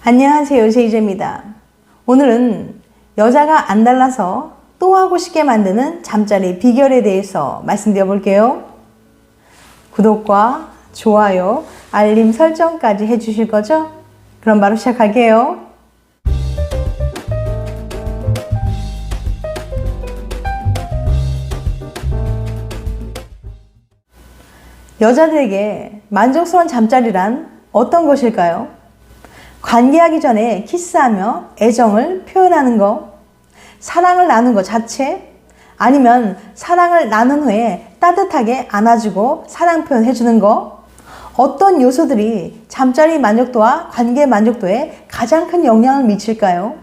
안녕하세요, 제이제입니다. 오늘은 여자가 안 달라서 또 하고 싶게 만드는 잠자리 비결에 대해서 말씀드려 볼게요. 구독과 좋아요, 알림 설정까지 해주실 거죠? 그럼 바로 시작할게요. 여자들에게 만족스러운 잠자리란 어떤 것일까요? 관계하기 전에 키스하며 애정을 표현하는 것, 사랑을 나눈 것 자체, 아니면 사랑을 나눈 후에 따뜻하게 안아주고 사랑 표현해주는 것, 어떤 요소들이 잠자리 만족도와 관계 만족도에 가장 큰 영향을 미칠까요?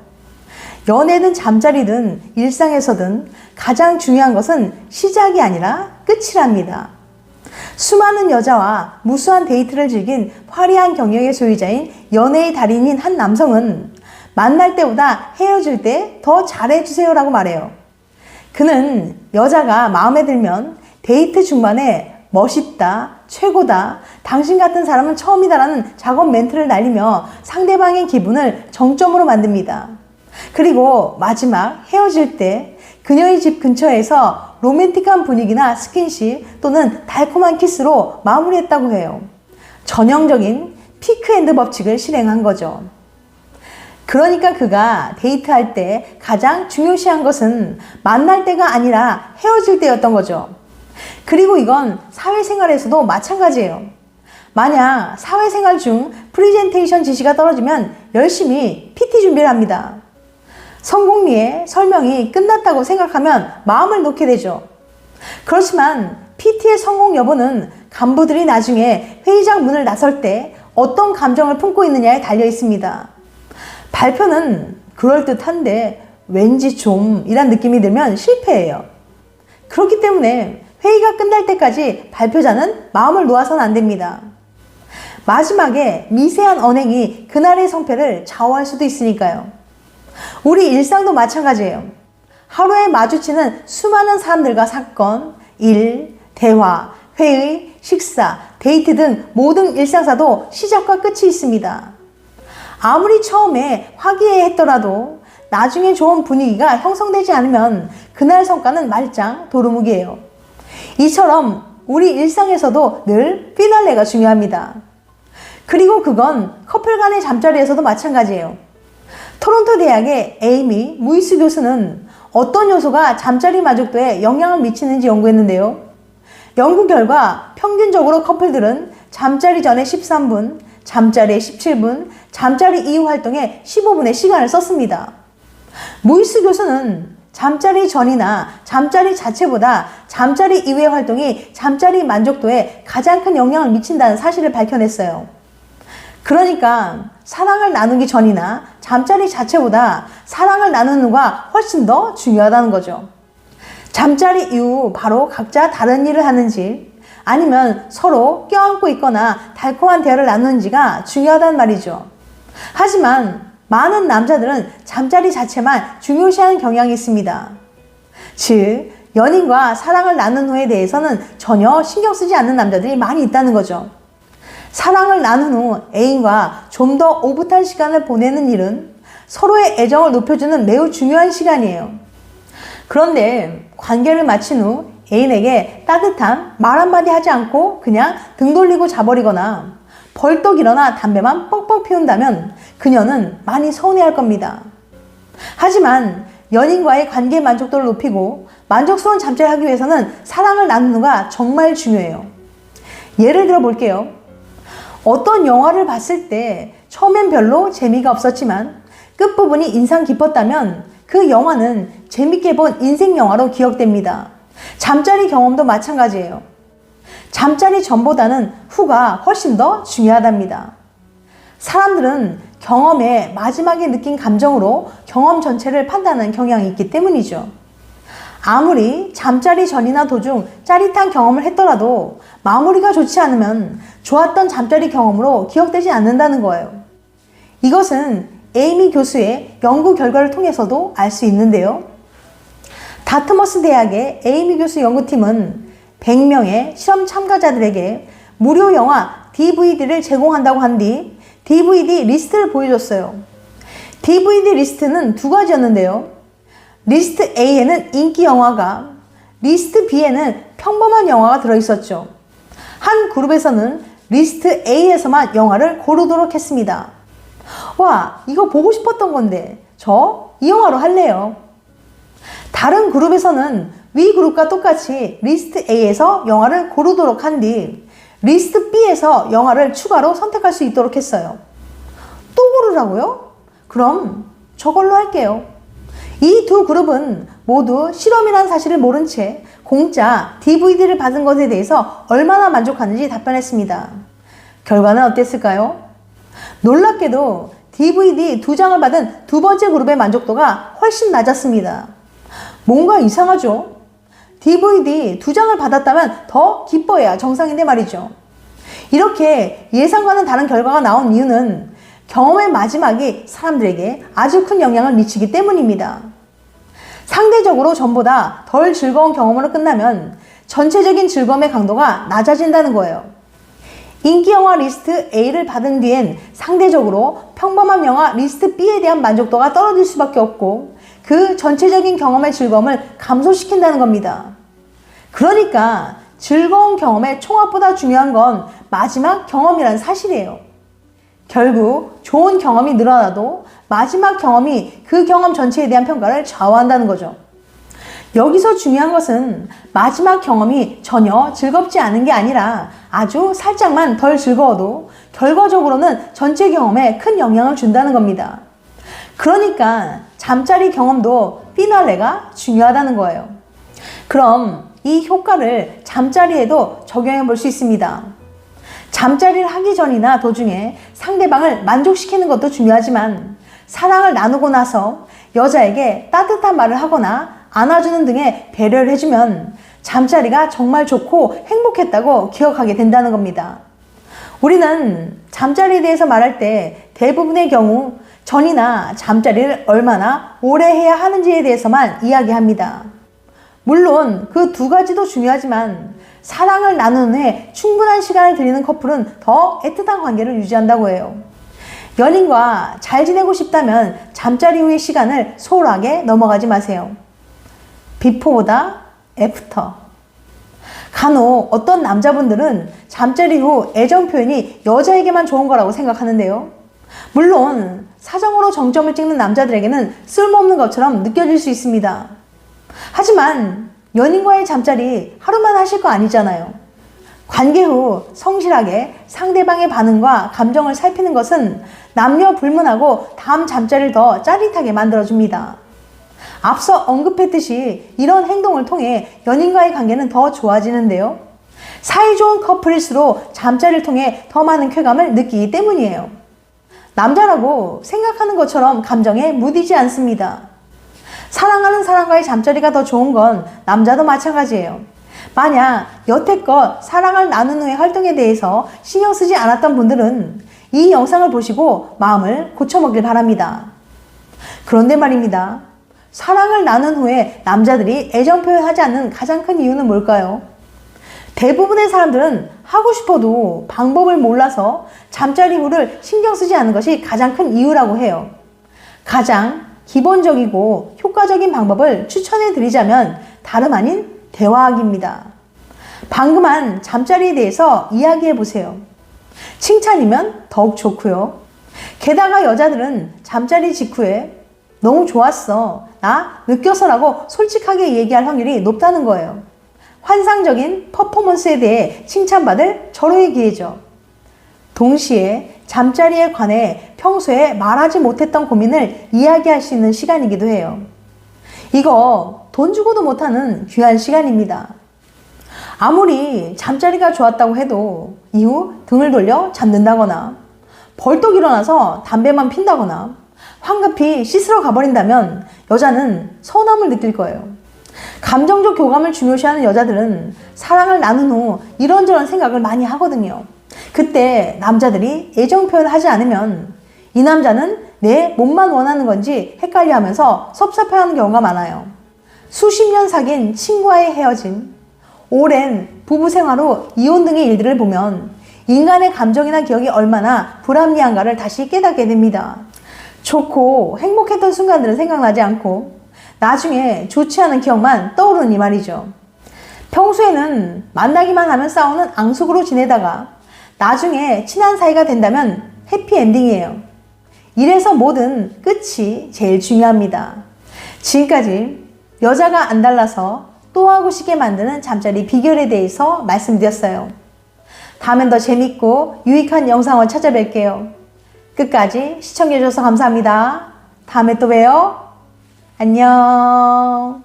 연애든 잠자리든 일상에서든 가장 중요한 것은 시작이 아니라 끝이랍니다. 수많은 여자와 무수한 데이트를 즐긴 화려한 경력의 소유자인 연애의 달인인 한 남성은 만날 때보다 헤어질 때 더 잘해주세요 라고 말해요. 그는 여자가 마음에 들면 데이트 중반에 멋있다, 최고다, 당신 같은 사람은 처음이다 라는 작업 멘트를 날리며 상대방의 기분을 정점으로 만듭니다. 그리고 마지막 헤어질 때 그녀의 집 근처에서 로맨틱한 분위기나 스킨십 또는 달콤한 키스로 마무리했다고 해요. 전형적인 피크앤드 법칙을 실행한 거죠. 그러니까 그가 데이트할 때 가장 중요시한 것은 만날 때가 아니라 헤어질 때였던 거죠. 그리고 이건 사회생활에서도 마찬가지예요. 만약 사회생활 중 프리젠테이션 지시가 떨어지면 열심히 PT 준비를 합니다. 성공리에 설명이 끝났다고 생각하면 마음을 놓게 되죠. 그렇지만 PT의 성공 여부는 간부들이 나중에 회의장 문을 나설 때 어떤 감정을 품고 있느냐에 달려 있습니다. 발표는 그럴듯한데 왠지 좀 이란 느낌이 들면 실패해요. 그렇기 때문에 회의가 끝날 때까지 발표자는 마음을 놓아서는 안 됩니다. 마지막에 미세한 언행이 그날의 성패를 좌우할 수도 있으니까요. 우리 일상도 마찬가지예요. 하루에 마주치는 수많은 사람들과 사건, 일, 대화, 회의, 식사, 데이트 등 모든 일상사도 시작과 끝이 있습니다. 아무리 처음에 화기애애했더라도 나중에 좋은 분위기가 형성되지 않으면 그날 성과는 말짱 도루묵이에요. 이처럼 우리 일상에서도 늘 피날레가 중요합니다. 그리고 그건 커플 간의 잠자리에서도 마찬가지예요. 토론토 대학의 에이미 무이스 교수는 어떤 요소가 잠자리 만족도에 영향을 미치는지 연구했는데요. 연구 결과 평균적으로 커플들은 잠자리 전에 13분, 잠자리에 17분, 잠자리 이후 활동에 15분의 시간을 썼습니다. 무이스 교수는 잠자리 전이나 잠자리 자체보다 잠자리 이후의 활동이 잠자리 만족도에 가장 큰 영향을 미친다는 사실을 밝혀냈어요. 그러니까 사랑을 나누기 전이나 잠자리 자체보다 사랑을 나누는 후가 훨씬 더 중요하다는 거죠. 잠자리 이후 바로 각자 다른 일을 하는지 아니면 서로 껴안고 있거나 달콤한 대화를 나누는지가 중요하다는 말이죠. 하지만 많은 남자들은 잠자리 자체만 중요시하는 경향이 있습니다. 즉, 연인과 사랑을 나눈 후에 대해서는 전혀 신경 쓰지 않는 남자들이 많이 있다는 거죠. 사랑을 나눈 후 애인과 좀 더 오붓한 시간을 보내는 일은 서로의 애정을 높여주는 매우 중요한 시간이에요. 그런데 관계를 마친 후 애인에게 따뜻한 말 한마디 하지 않고 그냥 등 돌리고 자버리거나 벌떡 일어나 담배만 뻑뻑 피운다면 그녀는 많이 서운해할 겁니다. 하지만 연인과의 관계 만족도를 높이고 만족스러운 잠자리를 하기 위해서는 사랑을 나누는 후가 정말 중요해요. 예를 들어 볼게요. 어떤 영화를 봤을 때 처음엔 별로 재미가 없었지만 끝부분이 인상 깊었다면 그 영화는 재밌게 본 인생 영화로 기억됩니다. 잠자리 경험도 마찬가지예요. 잠자리 전보다는 후가 훨씬 더 중요하답니다. 사람들은 경험의 마지막에 느낀 감정으로 경험 전체를 판단하는 경향이 있기 때문이죠. 아무리 잠자리 전이나 도중 짜릿한 경험을 했더라도 마무리가 좋지 않으면 좋았던 잠자리 경험으로 기억되지 않는다는 거예요. 이것은 에이미 교수의 연구 결과를 통해서도 알 수 있는데요. 다트머스 대학의 에이미 교수 연구팀은 100명의 실험 참가자들에게 무료 영화 DVD를 제공한다고 한 뒤 DVD 리스트를 보여줬어요. DVD 리스트는 두 가지였는데요. 리스트 A에는 인기 영화가, 리스트 B에는 평범한 영화가 들어있었죠. 한 그룹에서는 리스트 A에서만 영화를 고르도록 했습니다. 와, 이거 보고 싶었던 건데 저 이 영화로 할래요. 다른 그룹에서는 위 그룹과 똑같이 리스트 A에서 영화를 고르도록 한 뒤 리스트 B에서 영화를 추가로 선택할 수 있도록 했어요. 또 고르라고요? 그럼 저걸로 할게요. 이 두 그룹은 모두 실험이란 사실을 모른 채 공짜 DVD를 받은 것에 대해서 얼마나 만족하는지 답변했습니다. 결과는 어땠을까요? 놀랍게도 DVD 2장을 받은 두 번째 그룹의 만족도가 훨씬 낮았습니다. 뭔가 이상하죠? DVD 2장을 받았다면 더 기뻐해야 정상인데 말이죠. 이렇게 예상과는 다른 결과가 나온 이유는 경험의 마지막이 사람들에게 아주 큰 영향을 미치기 때문입니다. 상대적으로 전보다 덜 즐거운 경험으로 끝나면 전체적인 즐거움의 강도가 낮아진다는 거예요. 인기 영화 리스트 A를 받은 뒤엔 상대적으로 평범한 영화 리스트 B에 대한 만족도가 떨어질 수밖에 없고 그 전체적인 경험의 즐거움을 감소시킨다는 겁니다. 그러니까 즐거운 경험의 총합보다 중요한 건 마지막 경험이라는 사실이에요. 결국 좋은 경험이 늘어나도 마지막 경험이 그 경험 전체에 대한 평가를 좌우한다는 거죠. 여기서 중요한 것은 마지막 경험이 전혀 즐겁지 않은 게 아니라 아주 살짝만 덜 즐거워도 결과적으로는 전체 경험에 큰 영향을 준다는 겁니다. 그러니까 잠자리 경험도 피날레가 중요하다는 거예요. 그럼 이 효과를 잠자리에도 적용해 볼 수 있습니다. 잠자리를 하기 전이나 도중에 상대방을 만족시키는 것도 중요하지만 사랑을 나누고 나서 여자에게 따뜻한 말을 하거나 안아주는 등의 배려를 해주면 잠자리가 정말 좋고 행복했다고 기억하게 된다는 겁니다. 우리는 잠자리에 대해서 말할 때 대부분의 경우 전이나 잠자리를 얼마나 오래 해야 하는지에 대해서만 이야기합니다. 물론 그 두 가지도 중요하지만 사랑을 나눈 후에 충분한 시간을 들이는 커플은 더 애틋한 관계를 유지한다고 해요. 연인과 잘 지내고 싶다면 잠자리 후의 시간을 소홀하게 넘어가지 마세요. 비포보다 애프터. 간혹 어떤 남자분들은 잠자리 후 애정 표현이 여자에게만 좋은 거라고 생각하는데요. 물론 사정으로 정점을 찍는 남자들에게는 쓸모없는 것처럼 느껴질 수 있습니다. 하지만 연인과의 잠자리 하루만 하실 거 아니잖아요. 관계 후 성실하게 상대방의 반응과 감정을 살피는 것은 남녀 불문하고 다음 잠자리를 더 짜릿하게 만들어줍니다. 앞서 언급했듯이 이런 행동을 통해 연인과의 관계는 더 좋아지는데요. 사이좋은 커플일수록 잠자리를 통해 더 많은 쾌감을 느끼기 때문이에요. 남자라고 생각하는 것처럼 감정에 무디지 않습니다. 사랑하는 사람과의 잠자리가 더 좋은 건 남자도 마찬가지예요. 만약 여태껏 사랑을 나눈 후의 활동에 대해서 신경 쓰지 않았던 분들은 이 영상을 보시고 마음을 고쳐먹길 바랍니다. 그런데 말입니다. 사랑을 나눈 후에 남자들이 애정 표현하지 않는 가장 큰 이유는 뭘까요? 대부분의 사람들은 하고 싶어도 방법을 몰라서 잠자리 후를 신경 쓰지 않는 것이 가장 큰 이유라고 해요. 가장 기본적이고 효과적인 방법을 추천해 드리자면 다름 아닌 대화하기입니다. 방금 한 잠자리에 대해서 이야기해 보세요. 칭찬이면 더욱 좋고요. 게다가 여자들은 잠자리 직후에 너무 좋았어, 나 느껴서라고 솔직하게 얘기할 확률이 높다는 거예요. 환상적인 퍼포먼스에 대해 칭찬받을 절호의 기회죠. 동시에 잠자리에 관해 평소에 말하지 못했던 고민을 이야기할 수 있는 시간이기도 해요. 이거 돈 주고도 못하는 귀한 시간입니다. 아무리 잠자리가 좋았다고 해도 이후 등을 돌려 잠든다거나 벌떡 일어나서 담배만 핀다거나 황급히 씻으러 가버린다면 여자는 서운함을 느낄 거예요. 감정적 교감을 중요시하는 여자들은 사랑을 나눈 후 이런저런 생각을 많이 하거든요. 그때 남자들이 애정 표현을 하지 않으면 이 남자는 내 몸만 원하는 건지 헷갈려하면서 섭섭해하는 경우가 많아요. 수십 년 사귄 친구와의 헤어짐, 오랜 부부 생활 후 이혼 등의 일들을 보면 인간의 감정이나 기억이 얼마나 불합리한가를 다시 깨닫게 됩니다. 좋고 행복했던 순간들은 생각나지 않고 나중에 좋지 않은 기억만 떠오르니 말이죠. 평소에는 만나기만 하면 싸우는 앙숙으로 지내다가 나중에 친한 사이가 된다면 해피엔딩이에요. 이래서 모든 끝이 제일 중요합니다. 지금까지 여자가 안 달라서 또 하고 싶게 만드는 잠자리 비결에 대해서 말씀드렸어요. 다음엔 더 재밌고 유익한 영상을 찾아뵐게요. 끝까지 시청해주셔서 감사합니다. 다음에 또 봬요. 안녕.